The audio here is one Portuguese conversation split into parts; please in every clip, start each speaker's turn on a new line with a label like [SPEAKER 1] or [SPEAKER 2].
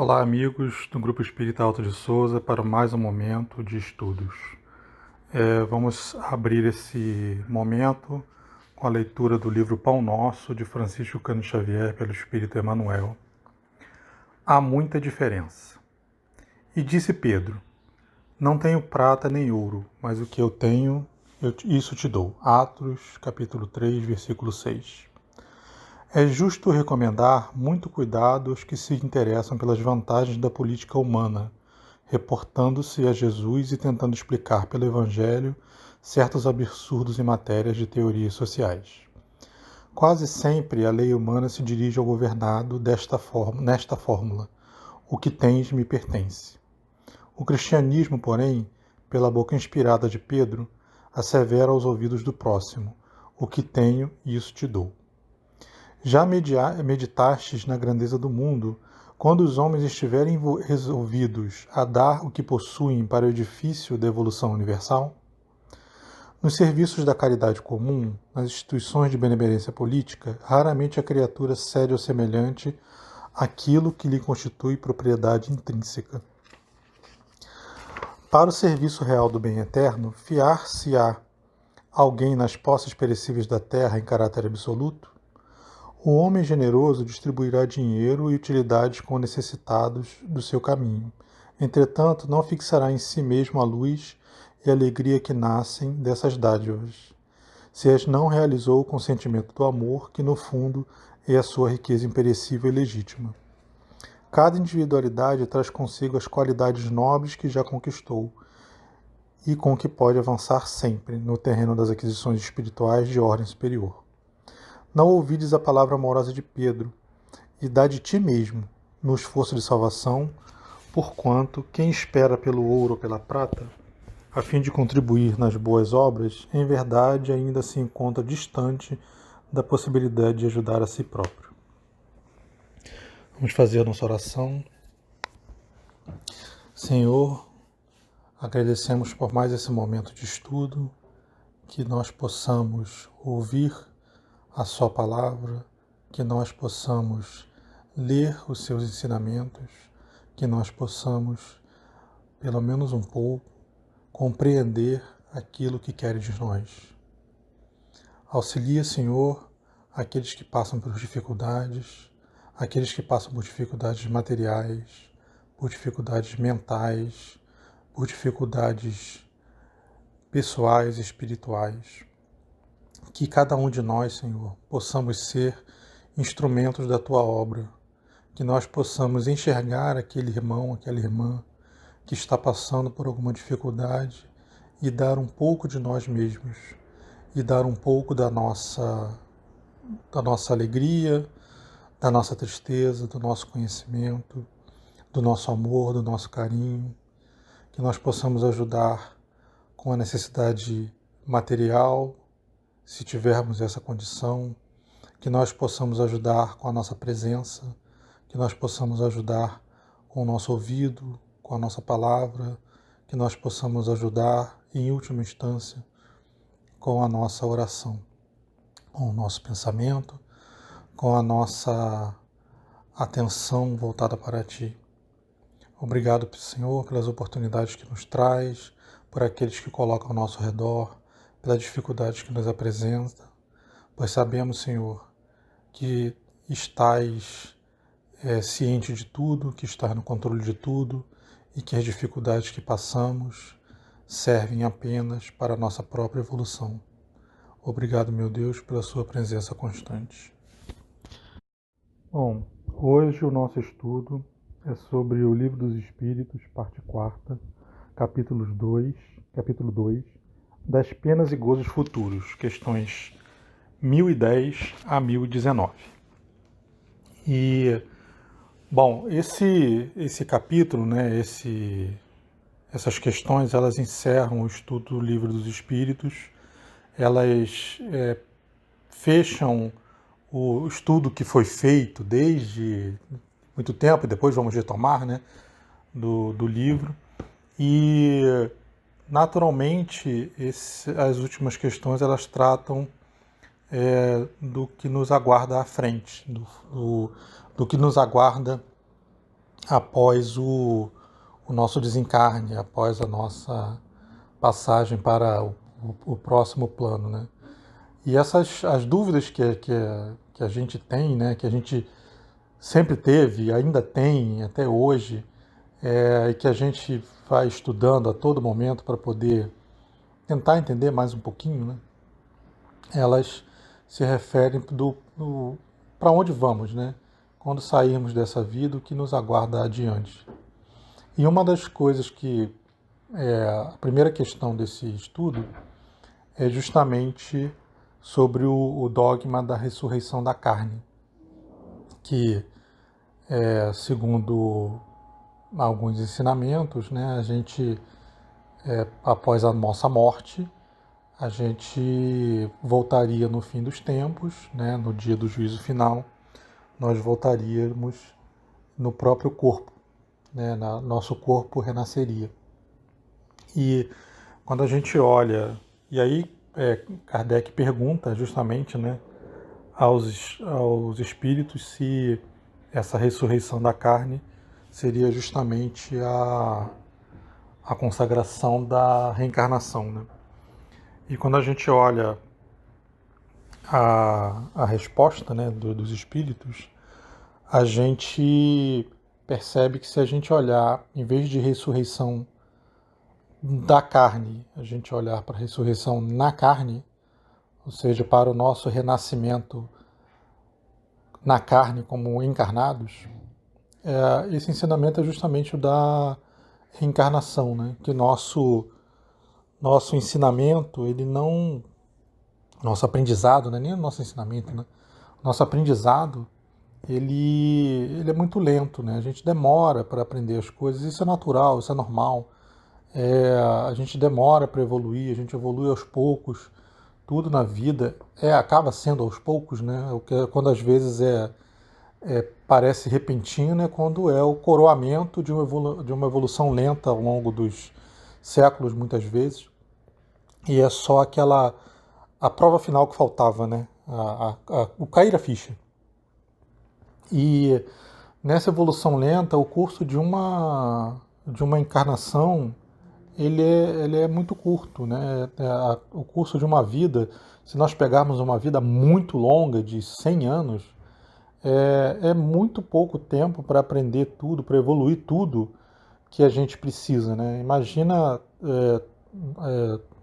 [SPEAKER 1] Olá, amigos do Grupo Espírita Alto de Souza, para mais um momento de estudos. Vamos abrir esse momento com a leitura do livro Pão Nosso, de Francisco Cândido Xavier, pelo Espírito Emmanuel. Há muita diferença. E disse Pedro: Não tenho prata nem ouro, mas o que eu tenho, isso te dou. Atos, capítulo 3, versículo 6. É justo recomendar muito cuidado aos que se interessam pelas vantagens da política humana, reportando-se a Jesus e tentando explicar pelo Evangelho certos absurdos em matérias de teorias sociais. Quase sempre a lei humana se dirige ao governado nesta fórmula: o que tens me pertence. O cristianismo, porém, pela boca inspirada de Pedro, assevera aos ouvidos do próximo: o que tenho, isso te dou. Já meditastes na grandeza do mundo, quando os homens estiverem resolvidos a dar o que possuem para o edifício da evolução universal? Nos serviços da caridade comum, nas instituições de benemerência política, raramente a criatura cede ao semelhante aquilo que lhe constitui propriedade intrínseca. Para o serviço real do bem eterno, fiar-se-á alguém nas posses perecíveis da terra em caráter absoluto? O homem generoso distribuirá dinheiro e utilidades com necessitados do seu caminho. Entretanto, não fixará em si mesmo a luz e a alegria que nascem dessas dádivas, se as não realizou com o sentimento do amor, que no fundo é a sua riqueza imperecível e legítima. Cada individualidade traz consigo as qualidades nobres que já conquistou e com que pode avançar sempre no terreno das aquisições espirituais de ordem superior. Não ouvides a palavra amorosa de Pedro, e dá de ti mesmo, no esforço de salvação, porquanto quem espera pelo ouro ou pela prata, a fim de contribuir nas boas obras, em verdade ainda se encontra distante da possibilidade de ajudar a si próprio. Vamos fazer a nossa oração. Senhor, agradecemos por mais esse momento de estudo, que nós possamos ouvir a sua palavra, que nós possamos ler os seus ensinamentos, que nós possamos, pelo menos um pouco, compreender aquilo que queres de nós. Auxilia, Senhor, aqueles que passam por dificuldades, aqueles que passam por dificuldades materiais, por dificuldades mentais, por dificuldades pessoais e espirituais. Que cada um de nós, Senhor, possamos ser instrumentos da Tua obra, que nós possamos enxergar aquele irmão, aquela irmã que está passando por alguma dificuldade e dar um pouco de nós mesmos, e dar um pouco da nossa alegria, da nossa tristeza, do nosso conhecimento, do nosso amor, do nosso carinho, que nós possamos ajudar com a necessidade material, se tivermos essa condição, que nós possamos ajudar com a nossa presença, que nós possamos ajudar com o nosso ouvido, com a nossa palavra, que nós possamos ajudar, em última instância, com a nossa oração, com o nosso pensamento, com a nossa atenção voltada para Ti. Obrigado, Senhor, pelas oportunidades que nos traz, por aqueles que colocam ao nosso redor, pelas dificuldades que nos apresenta, pois sabemos, Senhor, que estás ciente de tudo, que estás no controle de tudo e que as dificuldades que passamos servem apenas para a nossa própria evolução. Obrigado, meu Deus, pela sua presença constante. Bom, hoje o nosso estudo é sobre o Livro dos Espíritos, parte 4, capítulo 2, das penas e gozos futuros, questões 1010 a 1019. E, bom, esse capítulo, né, essas questões, elas encerram o estudo do Livro dos Espíritos, elas fecham o estudo que foi feito desde muito tempo, e depois vamos retomar, né, do livro, e naturalmente as últimas questões elas tratam do que nos aguarda à frente, do que nos aguarda após o nosso desencarne, após a nossa passagem para o próximo plano, né? E as dúvidas que a gente tem, né, que a gente sempre teve, ainda tem até hoje, e que a gente vai estudando a todo momento para poder tentar entender mais um pouquinho, né? Elas se referem para onde vamos, né? Quando sairmos dessa vida, o que nos aguarda adiante. E uma das coisas que a primeira questão desse estudo é justamente sobre o dogma da ressurreição da carne, que, segundo alguns ensinamentos, né, a gente, após a nossa morte, a gente voltaria no fim dos tempos, né, no dia do juízo final, nós voltaríamos no próprio corpo, né, nosso corpo renasceria. E quando a gente olha, e aí Kardec pergunta justamente, né, aos espíritos se essa ressurreição da carne seria justamente a consagração da reencarnação, né? E quando a gente olha a resposta, né, dos espíritos, a gente percebe que se a gente olhar, em vez de ressurreição da carne, a gente olhar para a ressurreição na carne, ou seja, para o nosso renascimento na carne como encarnados, esse ensinamento é justamente o da reencarnação, né? Que nosso ensinamento, ele não, nosso aprendizado, não é nem o nosso ensinamento, né? Nosso aprendizado, ele é muito lento, né? A gente demora para aprender as coisas, isso é natural, isso é normal. A gente demora para evoluir, a gente evolui aos poucos. Tudo na vida acaba sendo aos poucos, né? Quando às vezes parece repentino, né? Quando é o coroamento de uma evolução lenta ao longo dos séculos, muitas vezes. E é só a prova final que faltava, né? O cair a ficha. E nessa evolução lenta, o curso de uma encarnação ele é muito curto, né? O curso de uma vida, se nós pegarmos uma vida muito longa, de 100 anos, é muito pouco tempo para aprender tudo, para evoluir tudo que a gente precisa, né? Imagina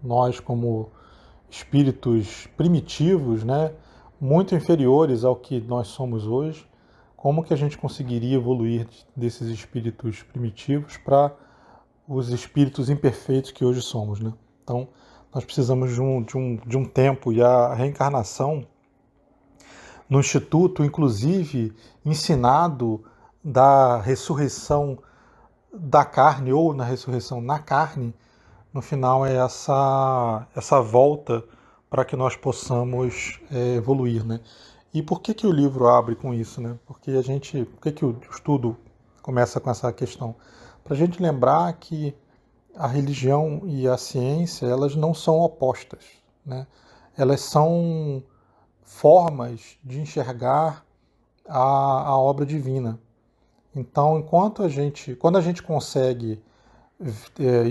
[SPEAKER 1] nós como espíritos primitivos, né? Muito inferiores ao que nós somos hoje, como que a gente conseguiria evoluir desses espíritos primitivos para os espíritos imperfeitos que hoje somos, né? Então, nós precisamos de um tempo, e a reencarnação, no Instituto, inclusive, ensinado da ressurreição da carne, ou na ressurreição na carne, no final é essa volta para que nós possamos evoluir, né? E por que o livro abre com isso, né? Por que o estudo começa com essa questão? Para a gente lembrar que a religião e a ciência, elas não são opostas, né? Elas são formas de enxergar a obra divina. Então, quando a gente consegue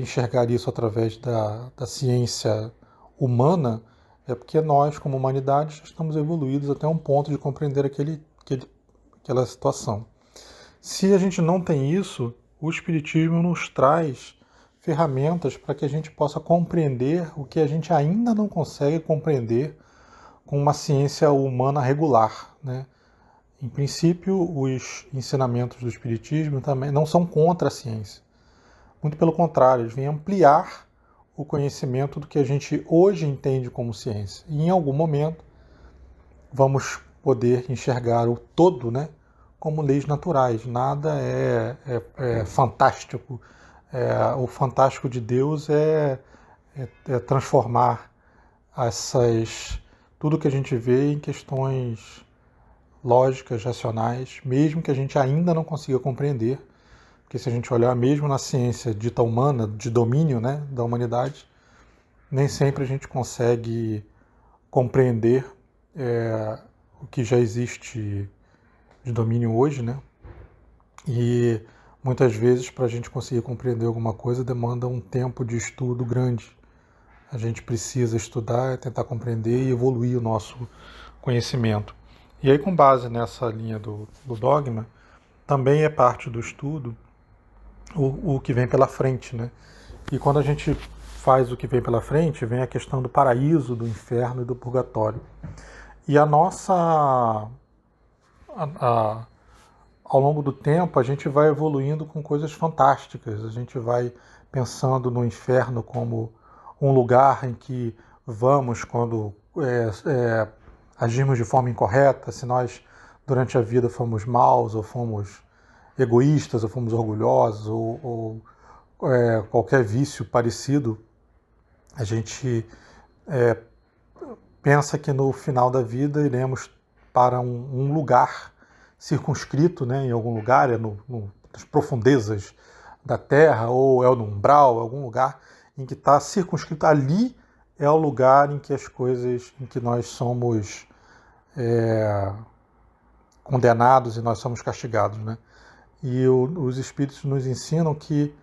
[SPEAKER 1] enxergar isso através da ciência humana, é porque nós, como humanidade, já estamos evoluídos até um ponto de compreender aquela situação. Se a gente não tem isso, o Espiritismo nos traz ferramentas para que a gente possa compreender o que a gente ainda não consegue compreender com uma ciência humana regular, né? Em princípio, os ensinamentos do Espiritismo também não são contra a ciência. Muito pelo contrário, eles vêm ampliar o conhecimento do que a gente hoje entende como ciência. E em algum momento vamos poder enxergar o todo, né, como leis naturais. Nada é fantástico. O fantástico de Deus é transformar tudo que a gente vê em questões lógicas, racionais, mesmo que a gente ainda não consiga compreender, porque se a gente olhar mesmo na ciência dita humana, de domínio, né, da humanidade, nem sempre a gente consegue compreender o que já existe de domínio hoje, né? muitas vezes, para a gente conseguir compreender alguma coisa, demanda um tempo de estudo grande. A gente precisa estudar, tentar compreender e evoluir o nosso conhecimento. E aí, com base nessa linha do dogma, também é parte do estudo o que vem pela frente, né? E quando a gente faz o que vem pela frente, vem a questão do paraíso, do inferno e do purgatório. E a nossa... ao longo do tempo, a gente vai evoluindo com coisas fantásticas. A gente vai pensando no inferno como um lugar em que vamos quando agimos de forma incorreta, se nós durante a vida fomos maus, ou fomos egoístas, ou fomos orgulhosos, ou qualquer vício parecido, a gente pensa que no final da vida iremos para um lugar circunscrito, né, em algum lugar, nas profundezas da Terra, ou é no umbral, algum lugar em que está circunscrito. Ali é o lugar em que as coisas, em que nós somos condenados e nós somos castigados, né? E os Espíritos nos ensinam que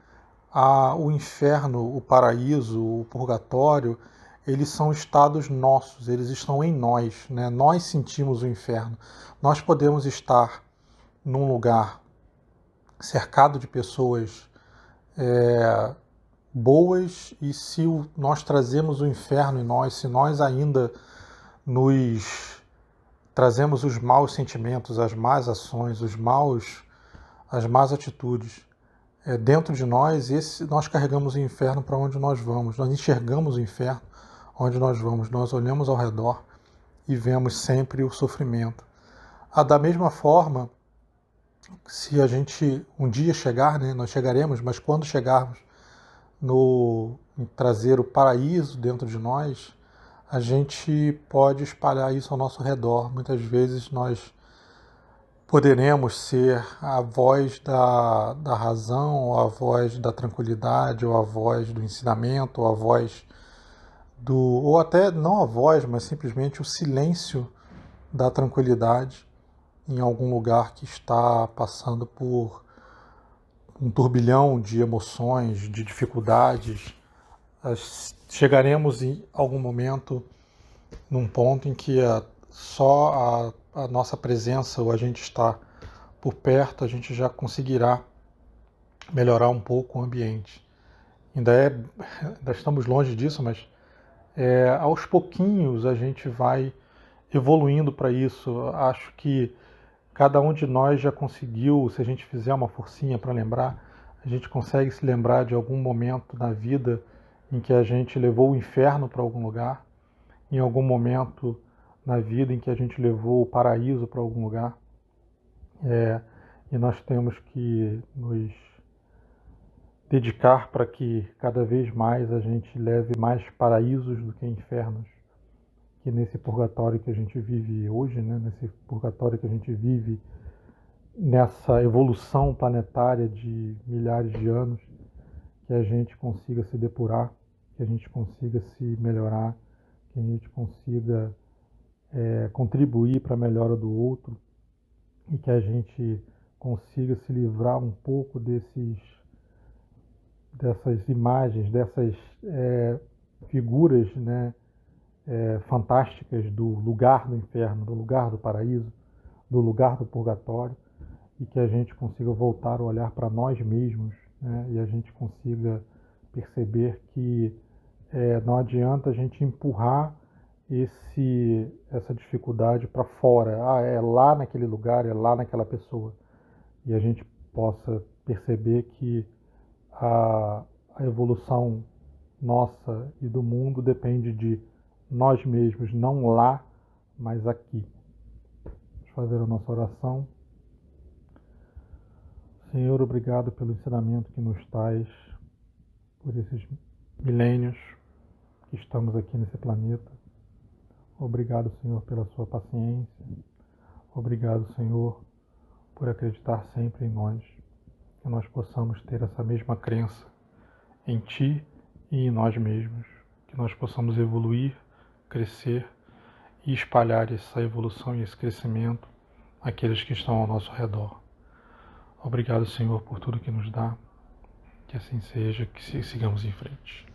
[SPEAKER 1] o inferno, o paraíso, o purgatório, eles são estados nossos, eles estão em nós, né? Nós sentimos o inferno. Nós podemos estar num lugar cercado de pessoas boas, e se nós trazemos o inferno em nós, se nós ainda nos trazemos os maus sentimentos, as más ações, as más atitudes dentro de nós, nós carregamos o inferno para onde nós vamos. Nós enxergamos o inferno onde nós vamos. Nós olhamos ao redor e vemos sempre o sofrimento. Da mesma forma, se a gente um dia chegar, né, nós chegaremos, mas quando chegarmos em trazer o paraíso dentro de nós, a gente pode espalhar isso ao nosso redor. Muitas vezes nós poderemos ser a voz da razão, ou a voz da tranquilidade, ou a voz do ensinamento, ou a voz ou até não a voz, mas simplesmente o silêncio da tranquilidade em algum lugar que está passando por um turbilhão de emoções, de dificuldades. Chegaremos em algum momento num ponto em que só a nossa presença, ou a gente está por perto, a gente já conseguirá melhorar um pouco o ambiente. Ainda estamos longe disso, mas aos pouquinhos a gente vai evoluindo para isso. Acho que cada um de nós já conseguiu, se a gente fizer uma forcinha para lembrar, a gente consegue se lembrar de algum momento na vida em que a gente levou o inferno para algum lugar, em algum momento na vida em que a gente levou o paraíso para algum lugar. E nós temos que nos dedicar para que cada vez mais a gente leve mais paraísos do que infernos. Que nesse purgatório que a gente vive hoje, né, nesse purgatório que a gente vive, nessa evolução planetária de milhares de anos, que a gente consiga se depurar, que a gente consiga se melhorar, que a gente consiga contribuir para a melhora do outro, e que a gente consiga se livrar um pouco dessas imagens, dessas figuras, né, fantásticas do lugar do inferno, do lugar do paraíso, do lugar do purgatório, e que a gente consiga voltar o olhar para nós mesmos, né, e a gente consiga perceber que não adianta a gente empurrar essa dificuldade para fora. É lá naquele lugar, é lá naquela pessoa. E a gente possa perceber que a evolução nossa e do mundo depende de nós mesmos, não lá, mas aqui. Vamos fazer a nossa oração. Senhor, obrigado pelo ensinamento que nos traz, por esses milênios que estamos aqui nesse planeta. Obrigado, Senhor, pela sua paciência. Obrigado, Senhor, por acreditar sempre em nós. Que nós possamos ter essa mesma crença em Ti e em nós mesmos. Que nós possamos evoluir, crescer e espalhar essa evolução e esse crescimento àqueles que estão ao nosso redor. Obrigado, Senhor, por tudo que nos dá. Que assim seja, que sigamos em frente.